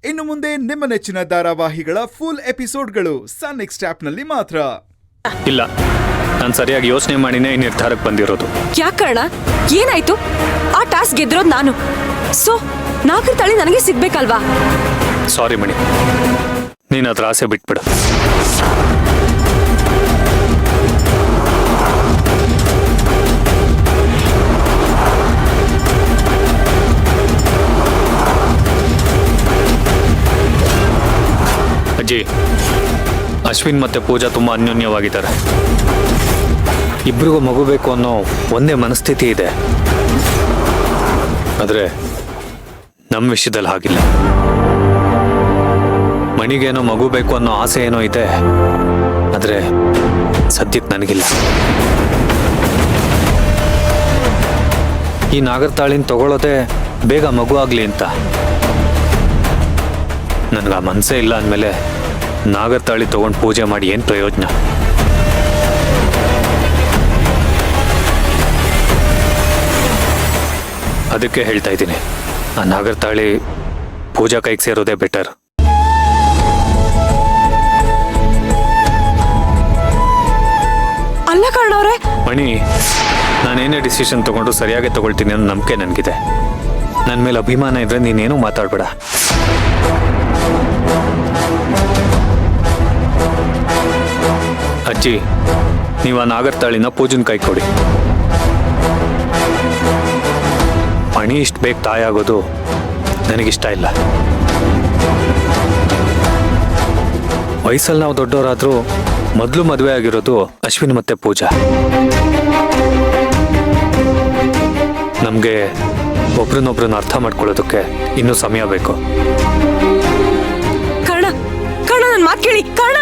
ಇನ್ನು ಮುಂದೆ ನಿಮ್ಮ ನೆಚ್ಚಿನ ಧಾರಾವಾಹಿಗಳ ಫುಲ್ ಎಪಿಸೋಡ್ಗಳು ಸನ್ ನೆಕ್ಸ್ಟ್ ಆಪ್ನಲ್ಲಿ ಮಾತ್ರ. ಇಲ್ಲ, ನಾನು ಸರಿಯಾಗಿ ಯೋಚನೆ ಮಾಡಿನೇ ಈ ನಿರ್ಧಾರಕ್ಕೆ ಬಂದಿರೋದು. ಯಾಕಣ್ಣ, ಏನಾಯ್ತು? ಆ ಟಾಸ್ಕ್ ಗೆದ್ರೋದು ನಾನು. ಸೊ ನಾಲ್ಕರ ತಾಳಿ ನನಗೆ ಸಿಗ್ಬೇಕಲ್ವಾ? ಸಾರಿ ಮಣಿ, ನೀನು ಅದ್ರ ಆಸೆ ಬಿಟ್ಬಿಡು. ಅಜ್ಜಿ, ಅಶ್ವಿನ್ ಮತ್ತೆ ಪೂಜಾ ತುಂಬಾ ಅನ್ಯೋನ್ಯವಾಗಿದ್ದಾರೆ. ಇಬ್ರಿಗೂ ಮಗು ಬೇಕು ಅನ್ನೋ ಒಂದೇ ಮನಸ್ಥಿತಿ ಇದೆ. ಆದರೆ ನಮ್ಮ ವಿಷಯದಲ್ಲಿ ಹಾಗಿಲ್ಲ. ಮಣಿಗೇನೋ ಮಗು ಬೇಕು ಅನ್ನೋ ಆಸೆ ಏನೋ ಇದೆ, ಆದರೆ ಸದ್ಯಕ್ಕೆ ನನಗಿಲ್ಲ. ಈ ನಾಗರತಾಳಿನ ತಗೊಳ್ಳೋದೆ ಬೇಗ ಮಗು ಆಗಲಿ ಅಂತ. ನನಗೆ ಆ ಮನಸ್ಸೇ ಇಲ್ಲ ಅಂದಮೇಲೆ ನಾಗರತಾಳಿ ತಗೊಂಡು ಪೂಜೆ ಮಾಡಿ ಏನು ಪ್ರಯೋಜನ? ಅದಕ್ಕೆ ಹೇಳ್ತಾ ಇದ್ದೀನಿ, ಆ ನಾಗರತಾಳಿ ಪೂಜಾ ಕೈಗೆ ಸೇರೋದೇ ಬೆಟರ್. ಅಲ್ಲ ಕಾರಣವ್ರೆ, ಮಣಿ, ನಾನೇನೇ ಡಿಸಿಷನ್ ತಗೊಂಡು ಸರಿಯಾಗಿ ತಗೊಳ್ತೀನಿ ಅನ್ನೋ ನಂಬಿಕೆ ನನಗಿದೆ. ನನ್ನ ಮೇಲೆ ಅಭಿಮಾನ ಇದ್ರೆ ನೀನೇನು ಮಾತಾಡ್ಬೇಡ. ಅಜ್ಜಿ, ನೀವು ಆ ನಾಗರತಾಳಿನ ಪೂಜನ್ ಕೈ ಕೊಡಿ. ಮಣಿ ಇಷ್ಟು ಬೇಗ ತಾಯಾಗೋದು ನನಗಿಷ್ಟ ಇಲ್ಲ. ವಯಸ್ಸಲ್ಲಿ ನಾವು ದೊಡ್ಡವರಾದ್ರೂ ಮೊದಲು ಮದುವೆ ಆಗಿರೋದು ಅಶ್ವಿನ್ ಮತ್ತೆ ಪೂಜಾ. ನಮಗೆ ಒಬ್ರನ್ನೊಬ್ರನ್ನ ಅರ್ಥ ಮಾಡ್ಕೊಳ್ಳೋದಕ್ಕೆ ಇನ್ನೂ ಸಮಯ ಬೇಕು. ಕರ್ಣ, ನನ್ನ ಮಾತು ಕೇಳಿ. ಕರ್ಣ,